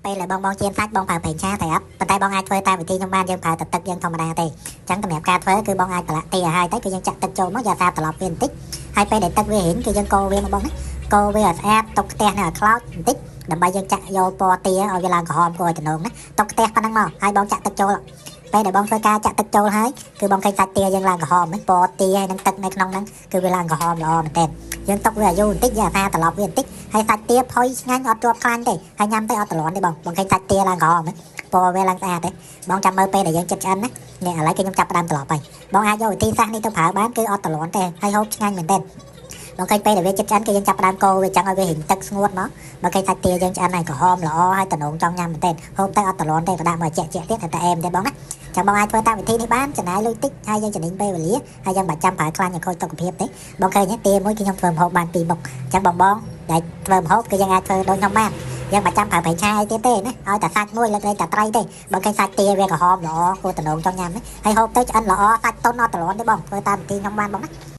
ពេលដែលបងជៀនសាច់បងប្រើប្រេងឆាតែអត់ប៉ុន្តែបងអាចធ្វើតាមវិធីខ្ញុំបានយើងប្រើតែទឹកយើងធម្មតាទេអញ្ចឹងសម្រាប់ការធ្វើគឺបងអាចប្រឡាក់ទាឲ្យហើយទៅគឺយើងចាក់ទឹកចូលមកយកសាត្រឡប់វាបន្តិចហើយពេលដែលទឹកវាហិនគឺយើងកូរវាមកបងណាកូរវាឲ្យស្អាតទុកខ្ទះនៅឲ្យខ្លោចបន្តិចដើម្បីយើងចាក់យកពណ៌ទាឲ្យវាឡើងក្រហមគួរឲ្យតំណងណាទុកខ្ទះប៉ុណ្ណឹងមកហើយបងចាក់ទឹកចូលពេលដែលបងធ្វើការចាក់ទឹកចូលហើយគឺបងឃើញសាច់ទាយើងឡើងក្រហមហ្នឹងពណ៌ទាហើយនឹងទឹកនៅក្នុងហ្នឹងគឺវាឡើងក្រហមល្អមែនទែនយើងទុកវាឲ្យយូរបន្តិចយកអាសាត្រឡប់វាបន្តិចហើយសាច់ទាផុយឆ្ងាញ់អត់ជាប់ខ្លាញ់ទេហើយញ៉ាំទៅអត់ទ្រាំទេបងឃើញសាច់ទាឡើងក្រហមហ្នឹងពណ៌វាឡើងស្អាតទេបងចាំមើលពេលដែលយើងចិត្តឆ្អិនណានេះឥឡូវគឺខ្ញុំចាប់ផ្ដើមត្រឡប់ហើយបងអាចយកវិធីសាស្ត្រនេះទៅប្រើបានគឺអត់ទ្រាំទេហើយហូបឆ្ងាញ់មែនទែនបងឃើញពេលដែលវាចិត្តឆ្អិនគឺយើងចាប់ផ្ដើមកូរវាចឹងឲ្យវាហិនទឹកស្ងួតមកបើឃើញសាច់ទាយើងឆ្អិនហើយក្រហមល្អហើយតំណងចង់ញ៉ាំមែនទែនហូបទៅអត់ទ្រាំទេក៏ដាក់មកជែកទៀតតែអែមទេបងណាចាំបងអាចធ្វើតាមវិធីនេះបានចំណាយលុយតិចហើយយើងចំណេញពេលវេលាហើយយើងមិនចាំប្រើខ្លាញ់ឲ្យខូចសុខភាពទេបងឃើញទេមួយគឺខ្ញុំធ្វើម្ហូបបាន2មុខអញ្ចឹងបងដែលធ្វើម្ហូបគឺយើងអាចធ្វើដូចខ្ញុំបានយើងមិនចាំប្រើប្រេងឆាអីទៀតទេណាឲ្យតែសាច់មួយលើកលែងតែត្រីទេបើឃើញសាច់ទាវាក្រហមល្អគួរតំណងចង់ញ៉ាំហើយហូបទៅឆ្អិនល្អសាច់តុនអត់ទ្រាំទេបងធ្វើតាមវិធីខ្ញុំបានបងណា